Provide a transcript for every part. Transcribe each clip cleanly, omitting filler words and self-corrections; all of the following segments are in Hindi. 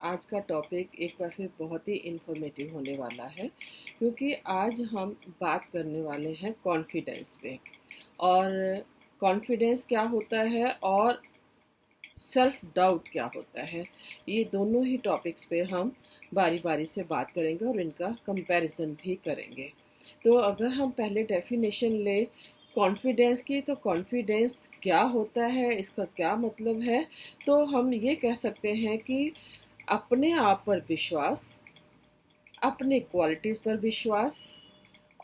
आज का टॉपिक एक बार फिर बहुत ही इन्फॉर्मेटिव होने वाला है, क्योंकि आज हम बात करने वाले हैं कॉन्फिडेंस पे। और कॉन्फिडेंस क्या होता है और सेल्फ डाउट क्या होता है, ये दोनों ही टॉपिक्स पे हम बारी बारी से बात करेंगे और इनका कंपैरिजन भी करेंगे। तो अगर हम पहले डेफिनेशन ले कॉन्फिडेंस की, तो कॉन्फिडेंस क्या होता है, इसका क्या मतलब है, तो हम ये कह सकते हैं कि अपने आप पर विश्वास, अपने क्वालिटीज़ पर विश्वास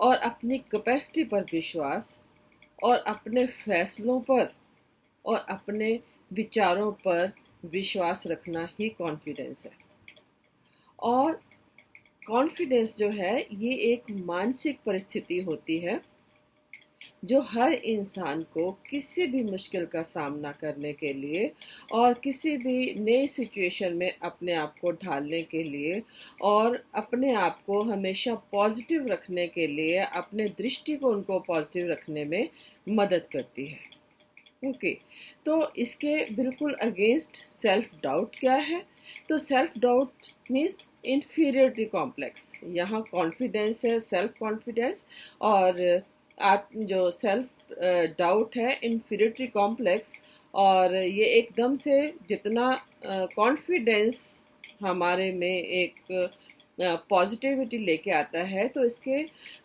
और अपनी कैपेसिटी पर विश्वास और अपने फैसलों पर और अपने विचारों पर विश्वास रखना ही कॉन्फिडेंस है। और कॉन्फिडेंस जो है ये एक मानसिक परिस्थिति होती है जो हर इंसान को किसी भी मुश्किल का सामना करने के लिए और किसी भी नई सिचुएशन में अपने आप को ढालने के लिए और अपने आप को हमेशा पॉजिटिव रखने के लिए, अपने दृष्टिकोण को पॉजिटिव रखने में मदद करती है। ओके, तो इसके बिल्कुल अगेंस्ट सेल्फ डाउट क्या है? तो self doubt means inferiority complex. यहाँ कॉन्फिडेंस है सेल्फ कॉन्फिडेंस, और जो सेल्फ डाउट है इन्फीरियरिटी कॉम्प्लेक्स। और ये एकदम से जितना कॉन्फिडेंस हमारे में एक पॉजिटिविटी लेके आता है, तो इसके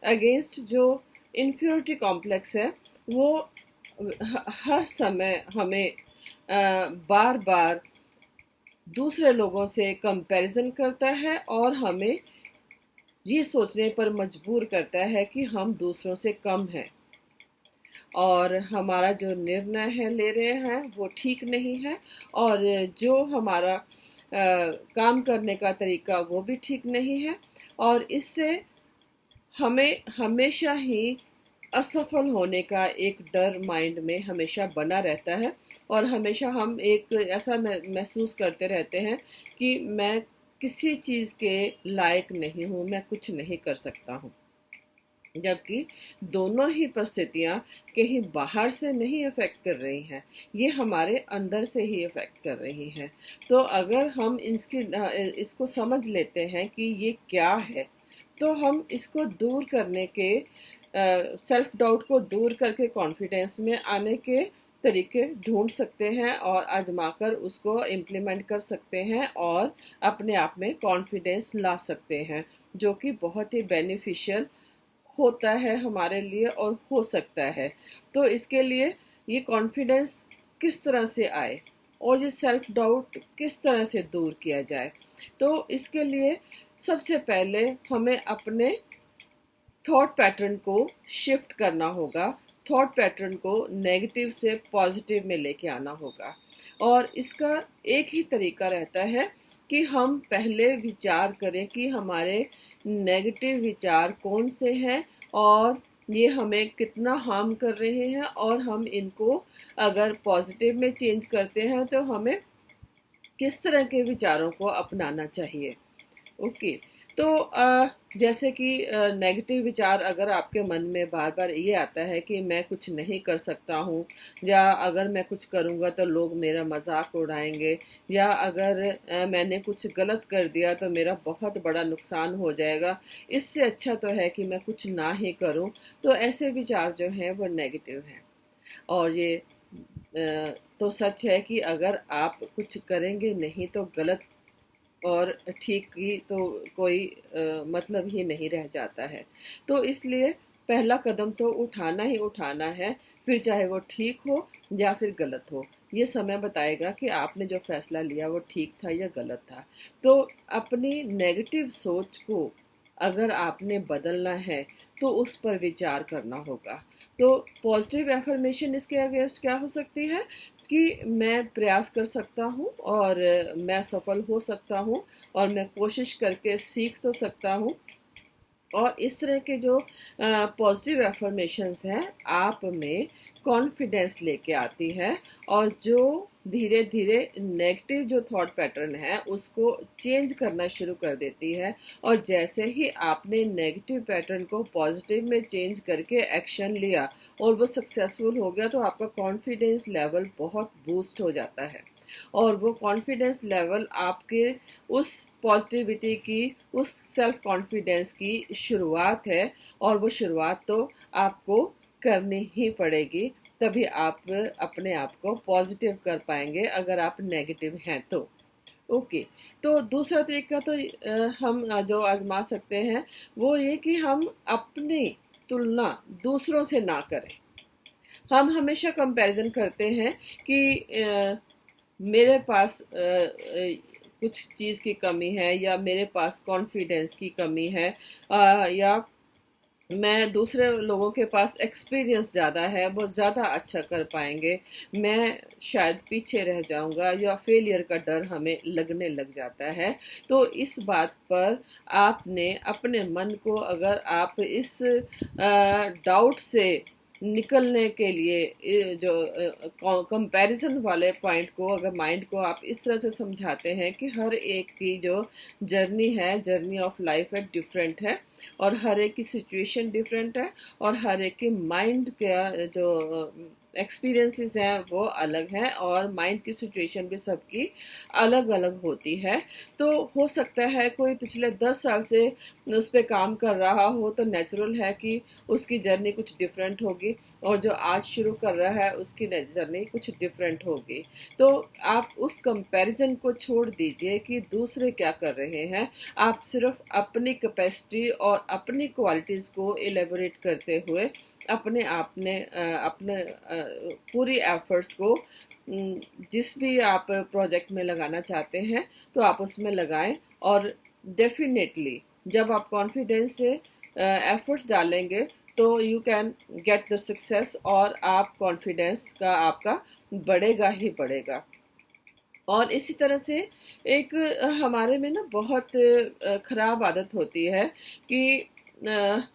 अगेंस्ट जो इन्फीरियरिटी कॉम्प्लेक्स है वो हर समय हमें बार बार दूसरे लोगों से कंपैरिजन करता है और हमें ये सोचने पर मजबूर करता है कि हम दूसरों से कम हैं और हमारा जो निर्णय है ले रहे हैं वो ठीक नहीं है, और जो हमारा काम करने का तरीका वो भी ठीक नहीं है। और इससे हमें हमेशा ही असफल होने का एक डर माइंड में हमेशा बना रहता है, और हमेशा हम एक ऐसा महसूस करते रहते हैं कि मैं किसी चीज़ के लायक नहीं हूँ, मैं कुछ नहीं कर सकता हूँ। जबकि दोनों ही परिस्थितियाँ कहीं बाहर से नहीं इफ़ेक्ट कर रही हैं, ये हमारे अंदर से ही इफ़ेक्ट कर रही हैं। तो अगर हम इसको समझ लेते हैं कि ये क्या है, तो हम इसको दूर करने के, सेल्फ डाउट को दूर करके कॉन्फिडेंस में आने के तरीके ढूंढ सकते हैं और आजमाकर उसको इम्प्लीमेंट कर सकते हैं और अपने आप में कॉन्फिडेंस ला सकते हैं, जो कि बहुत ही बेनिफिशियल होता है हमारे लिए और हो सकता है। तो इसके लिए ये कॉन्फिडेंस किस तरह से आए और ये सेल्फ डाउट किस तरह से दूर किया जाए, तो इसके लिए सबसे पहले हमें अपने थॉट पैटर्न को शिफ्ट करना होगा। थॉट पैटर्न को नेगेटिव से पॉजिटिव में लेके आना होगा, और इसका एक ही तरीका रहता है कि हम पहले विचार करें कि हमारे नेगेटिव विचार कौन से हैं और ये हमें कितना हार्म कर रहे हैं, और हम इनको अगर पॉजिटिव में चेंज करते हैं तो हमें किस तरह के विचारों को अपनाना चाहिए। ओके, तो जैसे कि नेगेटिव विचार अगर आपके मन में बार बार ये आता है कि मैं कुछ नहीं कर सकता हूँ, या अगर मैं कुछ करूँगा तो लोग मेरा मजाक उड़ाएंगे, या अगर मैंने कुछ गलत कर दिया तो मेरा बहुत बड़ा नुकसान हो जाएगा, इससे अच्छा तो है कि मैं कुछ ना ही करूँ। तो ऐसे विचार जो हैं वो नेगेटिव हैं। और ये तो सच है कि अगर आप कुछ करेंगे नहीं तो गलत और ठीक की तो कोई मतलब ही नहीं रह जाता है। तो इसलिए पहला कदम तो उठाना ही उठाना है, फिर चाहे वो ठीक हो या फिर गलत हो। ये समय बताएगा कि आपने जो फैसला लिया वो ठीक था या गलत था। तो अपनी नेगेटिव सोच को अगर आपने बदलना है तो उस पर विचार करना होगा। तो पॉजिटिव एफर्मेशन इसके अगेंस्ट क्या हो सकती है कि मैं प्रयास कर सकता हूँ और मैं सफल हो सकता हूँ और मैं कोशिश करके सीख तो सकता हूँ। और इस तरह के जो पॉजिटिव एफर्मेशंस हैं आप में कॉन्फिडेंस लेके आती है, और जो धीरे धीरे नेगेटिव जो थॉट पैटर्न है उसको चेंज करना शुरू कर देती है। और जैसे ही आपने नेगेटिव पैटर्न को पॉजिटिव में चेंज करके एक्शन लिया और वो सक्सेसफुल हो गया, तो आपका कॉन्फिडेंस लेवल बहुत बूस्ट हो जाता है। और वो कॉन्फिडेंस लेवल आपके उस पॉजिटिविटी की, उस सेल्फ कॉन्फिडेंस की शुरुआत है, और वो शुरुआत तो आपको करनी ही पड़ेगी, तभी आप अपने आप को पॉजिटिव कर पाएंगे। अगर आप नेगेटिव हैं तो ओके। तो दूसरा तरीका तो हम जो आजमा सकते हैं वो ये कि हम अपनी तुलना दूसरों से ना करें। हम हमेशा कंपैरिजन करते हैं कि मेरे पास कुछ चीज़ की कमी है, या मेरे पास कॉन्फिडेंस की कमी है, या मैं दूसरे लोगों के पास एक्सपीरियंस ज़्यादा है, वो ज़्यादा अच्छा कर पाएंगे, मैं शायद पीछे रह जाऊंगा, या फेलियर का डर हमें लगने लग जाता है। तो इस बात पर आपने अपने मन को, अगर आप इस डाउट से निकलने के लिए जो कंपैरिजन वाले पॉइंट को, अगर माइंड को आप इस तरह से समझाते हैं कि हर एक की जो जर्नी है, जर्नी ऑफ लाइफ है, डिफरेंट है, और हर एक की सिचुएशन डिफरेंट है, और हर एक के माइंड का जो एक्सपीरियंसेस हैं वो अलग हैं, और माइंड की सिचुएशन भी सबकी अलग अलग होती है। तो हो सकता है कोई पिछले 10 साल से उस पर काम कर रहा हो, तो नेचुरल है कि उसकी जर्नी कुछ डिफरेंट होगी, और जो आज शुरू कर रहा है उसकी जर्नी कुछ डिफरेंट होगी। तो आप उस कंपैरिजन को छोड़ दीजिए कि दूसरे क्या कर रहे हैं। आप सिर्फ अपनी कैपेसिटी और अपनी क्वालिटीज़ को एलेबोरेट करते हुए अपने आप ने अपने पूरी एफर्ट्स को जिस भी आप प्रोजेक्ट में लगाना चाहते हैं तो आप उसमें लगाएं, और डेफिनेटली जब आप कॉन्फिडेंस से एफर्ट्स डालेंगे तो you can get the success, और आप कॉन्फिडेंस का आपका बढ़ेगा ही बढ़ेगा। और इसी तरह से एक हमारे में ना बहुत खराब आदत होती है कि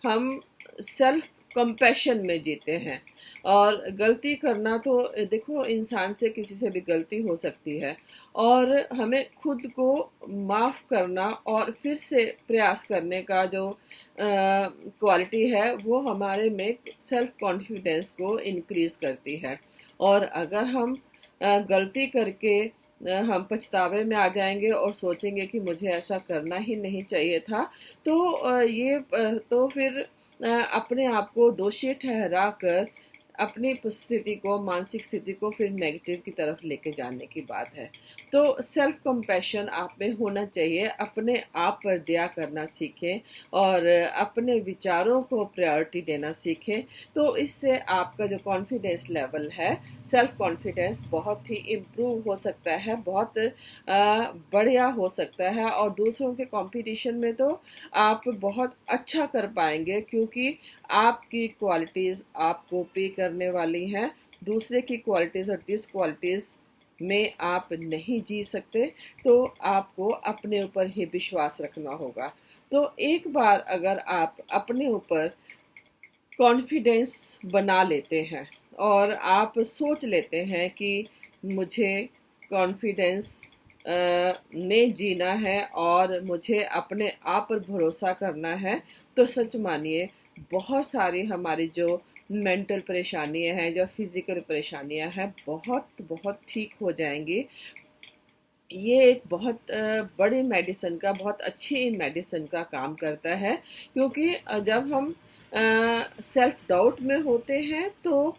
हम सेल्फ कंपैशन में जीते हैं, और गलती करना तो देखो इंसान से किसी से भी गलती हो सकती है, और हमें खुद को माफ़ करना और फिर से प्रयास करने का जो क्वालिटी है वो हमारे में सेल्फ कॉन्फिडेंस को इंक्रीज करती है। और अगर हम गलती करके हम पछतावे में आ जाएंगे और सोचेंगे कि मुझे ऐसा करना ही नहीं चाहिए था, तो तो फिर अपने आप को दोषी ठहरा कर अपनी स्थिति को, मानसिक स्थिति को फिर नेगेटिव की तरफ लेके जाने की बात है। तो सेल्फ कंपैशन आप में होना चाहिए, अपने आप पर दया करना सीखें, और अपने विचारों को प्रायोरिटी देना सीखें। तो इससे आपका जो कॉन्फिडेंस लेवल है, सेल्फ कॉन्फिडेंस बहुत ही इम्प्रूव हो सकता है, बहुत बढ़िया हो सकता है, और दूसरों के कंपटीशन में तो आप बहुत अच्छा कर पाएंगे, क्योंकि आपकी क्वालिटीज़ आपको पे करने वाली हैं। दूसरे की क्वालिटीज़ और डिसक्वालिटीज़ में आप नहीं जी सकते, तो आपको अपने ऊपर ही विश्वास रखना होगा। तो एक बार अगर आप अपने ऊपर कॉन्फिडेंस बना लेते हैं, और आप सोच लेते हैं कि मुझे कॉन्फिडेंस में जीना है, और मुझे अपने आप पर भरोसा करना है, तो सच मानिए बहुत सारी हमारी जो मेंटल परेशानियां हैं, जो फिजिकल परेशानियां हैं, बहुत बहुत ठीक हो जाएंगी। ये एक बहुत बड़ी मेडिसिन का, बहुत अच्छी मेडिसिन का काम करता है, क्योंकि जब हम सेल्फ डाउट में होते हैं तो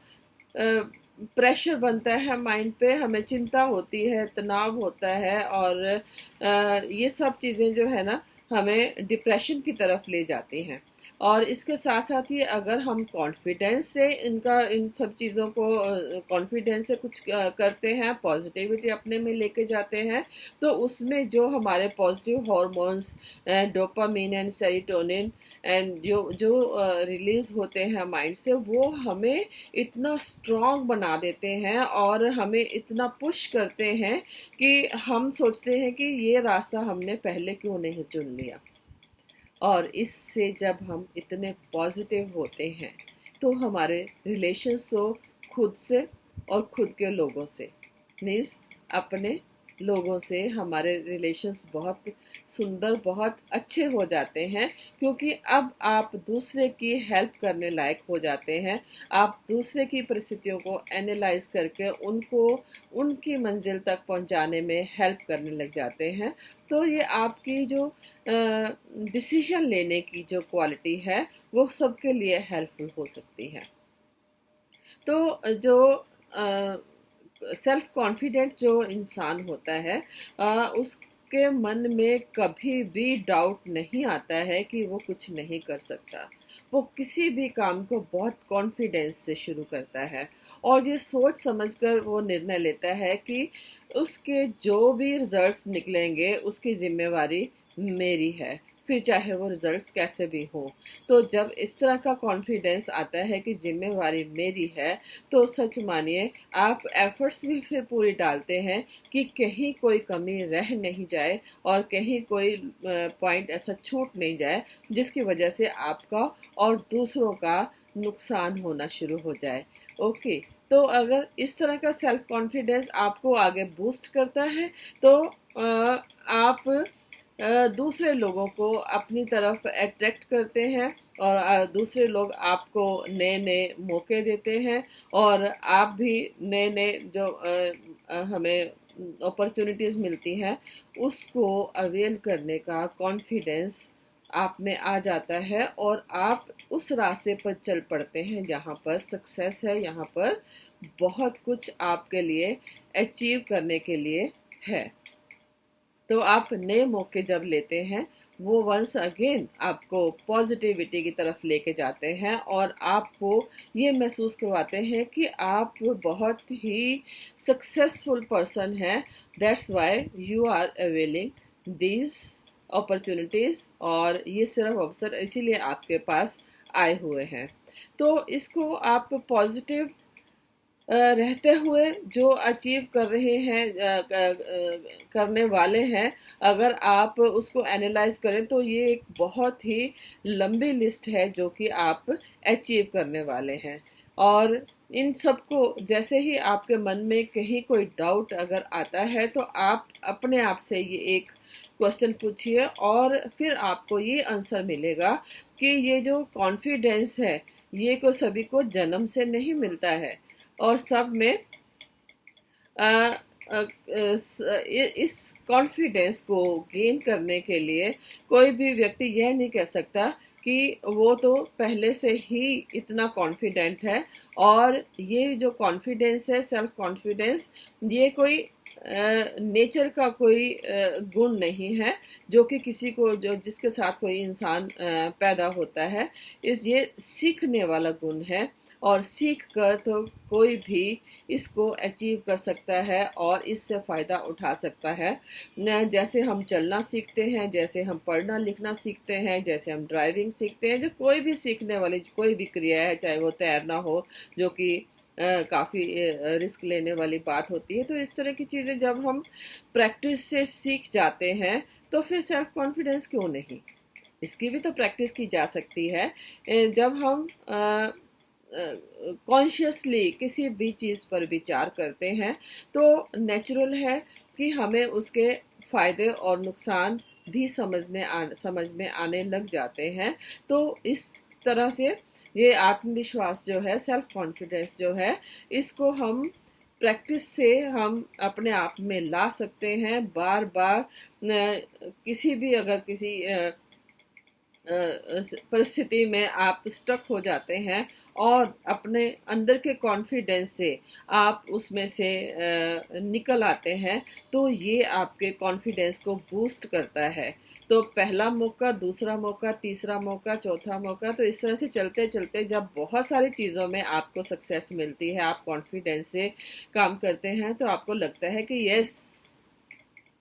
प्रेशर बनता है माइंड पे, हमें चिंता होती है, तनाव होता है, और ये सब चीज़ें जो है ना हमें डिप्रेशन की तरफ ले जाती हैं। और इसके साथ साथ ही अगर हम कॉन्फिडेंस से इन सब चीज़ों को कॉन्फिडेंस से कुछ करते हैं, पॉजिटिविटी अपने में लेके जाते हैं, तो उसमें जो हमारे positive hormones dopamine and serotonin and जो रिलीज होते हैं माइंड से, वो हमें इतना स्ट्रांग बना देते हैं, और हमें इतना पुश करते हैं कि हम सोचते हैं कि ये रास्ता हमने पहले क्यों नहीं चुन लिया। और इससे जब हम इतने पॉजिटिव होते हैं तो हमारे रिलेशंस तो खुद से और खुद के लोगों से, मीन्स अपने लोगों से हमारे रिलेशंस बहुत सुंदर, बहुत अच्छे हो जाते हैं, क्योंकि अब आप दूसरे की हेल्प करने लायक हो जाते हैं। आप दूसरे की परिस्थितियों को एनालाइज करके उनको उनकी मंजिल तक पहुंचाने में हेल्प करने लग जाते हैं। तो ये आपकी जो डिसीजन लेने की जो क्वालिटी है वो सबके लिए हेल्पफुल हो सकती है। तो जो सेल्फ कॉन्फिडेंट जो इंसान होता है, उसके मन में कभी भी डाउट नहीं आता है कि वो कुछ नहीं कर सकता। वो किसी भी काम को बहुत कॉन्फिडेंस से शुरू करता है और ये सोच समझकर वो निर्णय लेता है कि उसके जो भी रिजल्ट्स निकलेंगे उसकी जिम्मेवारी मेरी है, फिर चाहे वो रिजल्ट्स कैसे भी हो। तो जब इस तरह का कॉन्फिडेंस आता है कि जिम्मेवारी मेरी है, तो सच मानिए आप एफर्ट्स भी फिर पूरी डालते हैं कि कहीं कोई कमी रह नहीं जाए और कहीं कोई पॉइंट ऐसा छूट नहीं जाए जिसकी वजह से आपका और दूसरों का नुकसान होना शुरू हो जाए। ओके, तो अगर इस तरह का सेल्फ कॉन्फिडेंस आपको आगे बूस्ट करता है, तो आप दूसरे लोगों को अपनी तरफ अट्रैक्ट करते हैं और दूसरे लोग आपको नए नए मौके देते हैं और आप भी नए नए जो हमें अपॉर्चुनिटीज़ मिलती हैं उसको अवेल करने का कॉन्फिडेंस आप में आ जाता है और आप उस रास्ते पर चल पड़ते हैं जहाँ पर सक्सेस है, यहाँ पर बहुत कुछ आपके लिए अचीव करने के लिए है। तो आप नए मौके जब लेते हैं वो वंस अगेन आपको पॉजिटिविटी की तरफ लेके जाते हैं और आपको ये महसूस करवाते हैं कि आप बहुत ही सक्सेसफुल पर्सन हैं। That's why you are availing these opportunities, और ये सिर्फ अवसर इसीलिए आपके पास आए हुए हैं। तो इसको आप पॉजिटिव रहते हुए जो अचीव कर रहे हैं, करने वाले हैं, अगर आप उसको एनालाइज करें तो ये एक बहुत ही लंबी लिस्ट है जो कि आप अचीव करने वाले हैं। और इन सबको जैसे ही आपके मन में कहीं कोई डाउट अगर आता है तो आप अपने आप से ये एक क्वेश्चन पूछिए और फिर आपको ये आंसर मिलेगा कि ये जो कॉन्फिडेंस है ये को सभी को जन्म से नहीं मिलता है और सब में अ, इस कॉन्फिडेंस को गेन करने के लिए कोई भी व्यक्ति यह नहीं कह सकता कि वो तो पहले से ही इतना कॉन्फिडेंट है। और ये जो कॉन्फिडेंस है, सेल्फ कॉन्फिडेंस, ये कोई नेचर का कोई गुण नहीं है जो कि किसी को जो जिसके साथ कोई इंसान पैदा होता है। ये सीखने वाला गुण है और सीख कर तो कोई भी इसको अचीव कर सकता है और इससे फ़ायदा उठा सकता है। जैसे हम चलना सीखते हैं, जैसे हम पढ़ना लिखना सीखते हैं, जैसे हम ड्राइविंग सीखते हैं, जो कोई भी सीखने वाली कोई भी क्रिया है, चाहे वो तैरना हो जो कि काफ़ी रिस्क लेने वाली बात होती है। तो इस तरह की चीज़ें जब हम प्रैक्टिस से सीख जाते हैं तो फिर सेल्फ कॉन्फिडेंस क्यों नहीं, इसकी भी तो प्रैक्टिस की जा सकती है। जब हम कॉन्शियसली किसी भी चीज़ पर विचार करते हैं तो नेचुरल है कि हमें उसके फ़ायदे और नुकसान भी समझ में आने लग जाते हैं। तो इस तरह से ये आत्मविश्वास जो है, सेल्फ कॉन्फिडेंस जो है, इसको हम प्रैक्टिस से हम अपने आप में ला सकते हैं। बार बार किसी भी अगर किसी परिस्थिति में आप स्टक हो जाते हैं और अपने अंदर के कॉन्फिडेंस से आप उसमें से निकल आते हैं तो ये आपके कॉन्फिडेंस को बूस्ट करता है। तो पहला मौका, दूसरा मौका, तीसरा मौका, चौथा मौका, तो इस तरह से चलते चलते जब बहुत सारी चीज़ों में आपको सक्सेस मिलती है, आप कॉन्फिडेंस से काम करते हैं तो आपको लगता है कि यस,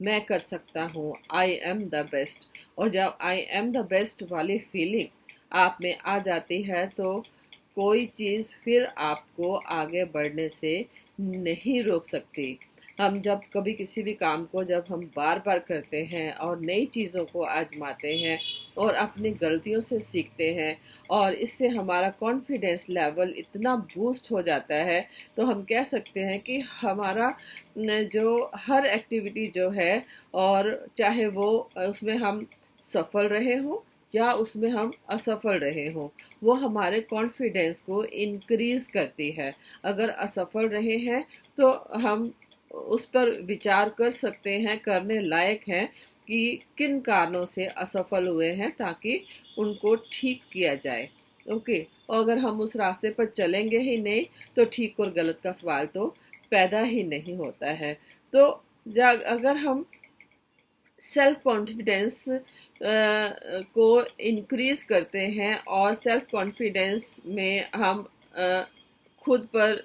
मैं कर सकता हूँ, आई एम द बेस्ट। और जब आई एम द बेस्ट वाली फीलिंग आप में आ जाती है तो कोई चीज़ फिर आपको आगे बढ़ने से नहीं रोक सकती। हम जब कभी किसी भी काम को जब हम बार बार करते हैं और नई चीज़ों को आजमाते हैं और अपनी गलतियों से सीखते हैं और इससे हमारा कॉन्फिडेंस लेवल इतना बूस्ट हो जाता है, तो हम कह सकते हैं कि हमारा जो हर एक्टिविटी जो है, और चाहे वो उसमें हम सफल रहे हों या उसमें हम असफल रहे हों, वो हमारे कॉन्फिडेंस को इंक्रीज करती है। अगर असफल रहे हैं तो हम उस पर विचार कर सकते हैं, करने लायक हैं कि किन कारणों से असफल हुए हैं, ताकि उनको ठीक किया जाए। ओके, और अगर हम उस रास्ते पर चलेंगे ही नहीं तो ठीक और गलत का सवाल तो पैदा ही नहीं होता है। तो अगर हम सेल्फ कॉन्फिडेंस को इंक्रीज करते हैं और सेल्फ कॉन्फिडेंस में हम खुद पर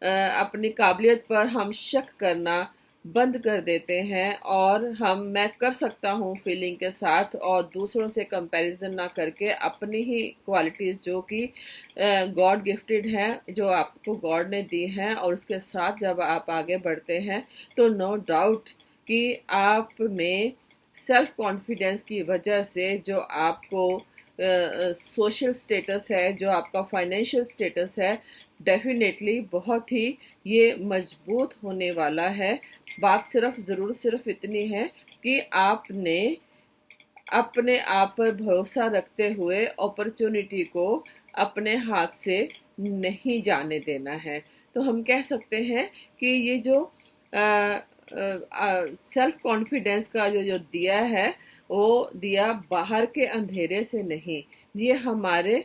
अपनी काबिलियत पर हम शक करना बंद कर देते हैं और मैं कर सकता हूँ फीलिंग के साथ, और दूसरों से कंपैरिजन ना करके अपनी ही क्वालिटीज़ जो कि गॉड गिफ्टेड है, जो आपको गॉड ने दी हैं, और उसके साथ जब आप आगे बढ़ते हैं तो नो डाउट कि आप में सेल्फ कॉन्फिडेंस की वजह से जो आपको सोशल स्टेटस है, जो आपका फाइनेंशियल स्टेटस है, डेफिनेटली बहुत ही ये मजबूत होने वाला है। बात सिर्फ इतनी है कि आपने अपने आप पर भरोसा रखते हुए अपॉर्चुनिटी को अपने हाथ से नहीं जाने देना है। तो हम कह सकते हैं कि ये जो सेल्फ कॉन्फिडेंस का जो दिया है, वो दिया बाहर के अंधेरे से नहीं, ये हमारे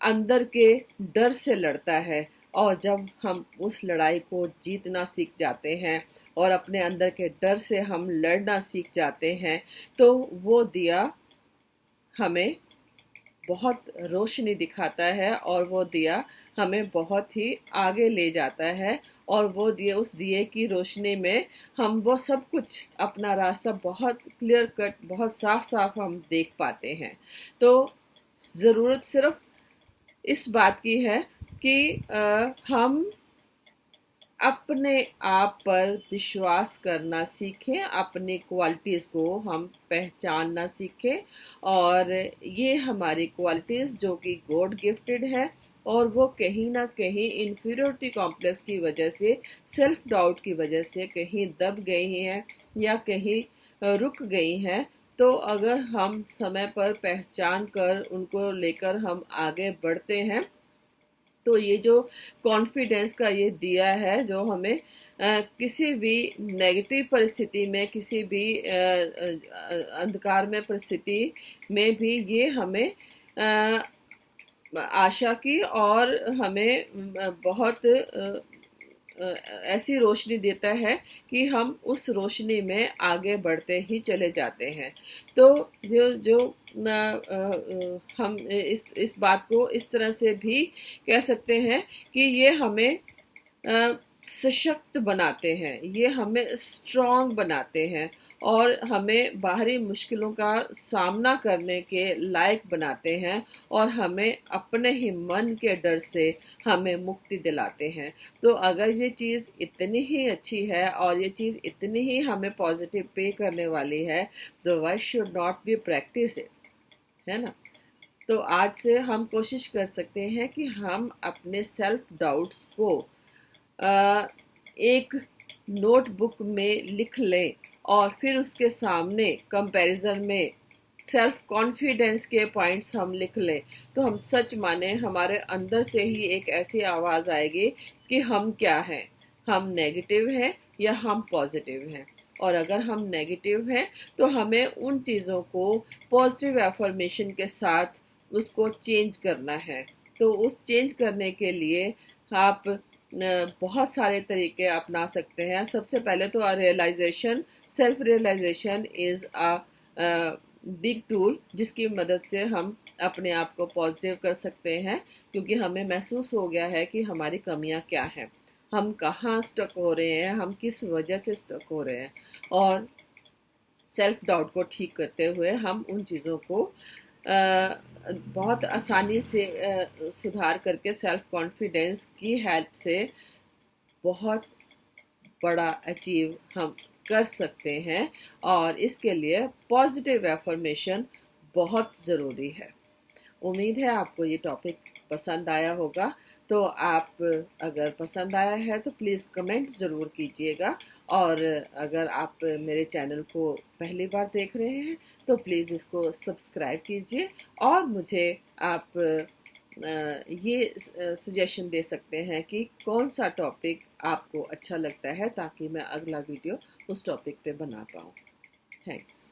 अंदर के डर से लड़ता है। और जब हम उस लड़ाई को जीतना सीख जाते हैं और अपने अंदर के डर से हम लड़ना सीख जाते हैं, तो वो दिया हमें बहुत रोशनी दिखाता है और वो दिया हमें बहुत ही आगे ले जाता है। और वो दिए, उस दिए की रोशनी में हम वो सब कुछ, अपना रास्ता बहुत क्लियर कट, बहुत साफ साफ हम देख पाते हैं। तो ज़रूरत सिर्फ इस बात की है कि हम अपने आप पर विश्वास करना सीखें, अपनी क्वालिटीज़ को हम पहचानना सीखें, और ये हमारी क्वालिटीज़ जो कि गॉड गिफ्टेड है, और वो कहीं ना कहीं इन्फीरियोरिटी कॉम्प्लेक्स की वजह से, सेल्फ डाउट की वजह से कहीं दब गई हैं या कहीं रुक गई हैं। तो अगर हम समय पर पहचान कर उनको लेकर हम आगे बढ़ते हैं, तो ये जो कॉन्फिडेंस का ये दिया है, जो हमें किसी भी नेगेटिव परिस्थिति में, किसी भी अंधकार में परिस्थिति में भी ये हमें आशा की, और हमें बहुत ऐसी रोशनी देता है कि हम उस रोशनी में आगे बढ़ते ही चले जाते हैं। तो जो जो हम इस बात को इस तरह से भी कह सकते हैं कि ये हमें सशक्त बनाते हैं, ये हमें स्ट्रांग बनाते हैं, और हमें बाहरी मुश्किलों का सामना करने के लायक बनाते हैं, और हमें अपने ही मन के डर से हमें मुक्ति दिलाते हैं। तो अगर ये चीज़ इतनी ही अच्छी है और ये चीज़ इतनी ही हमें पॉजिटिव पे करने वाली है, तो why should not be practice it, है ना। तो आज से हम कोशिश कर सकते हैं कि हम अपने सेल्फ डाउट्स को एक नोटबुक में लिख लें, और फिर उसके सामने कंपैरिजन में सेल्फ कॉन्फिडेंस के पॉइंट्स हम लिख लें, तो हम सच माने हमारे अंदर से ही एक ऐसी आवाज़ आएगी कि हम क्या हैं, हम नेगेटिव हैं या हम पॉजिटिव हैं। और अगर हम नेगेटिव हैं तो हमें उन चीज़ों को पॉजिटिव एफर्मेशन के साथ उसको चेंज करना है। तो उस चेंज करने के लिए आप बहुत सारे तरीके अपना सकते हैं। सबसे पहले तो realisation, self realisation is a big tool, जिसकी मदद से हम अपने आप को पॉजिटिव कर सकते हैं, क्योंकि हमें महसूस हो गया है कि हमारी कमियां क्या हैं, हम कहाँ स्टक हो रहे हैं, हम किस वजह से स्टक हो रहे हैं। और सेल्फ डाउट को ठीक करते हुए हम उन चीज़ों को बहुत आसानी से सुधार करके सेल्फ कॉन्फिडेंस की हेल्प से बहुत बड़ा अचीव हम कर सकते हैं, और इसके लिए पॉजिटिव एफर्मेशन बहुत ज़रूरी है। उम्मीद है आपको ये टॉपिक पसंद आया होगा। तो आप, अगर पसंद आया है तो प्लीज़ कमेंट ज़रूर कीजिएगा, और अगर आप मेरे चैनल को पहली बार देख रहे हैं तो प्लीज़ इसको सब्सक्राइब कीजिए, और मुझे आप ये सजेशन दे सकते हैं कि कौन सा टॉपिक आपको अच्छा लगता है, ताकि मैं अगला वीडियो उस टॉपिक पे बना पाऊँ। थैंक्स।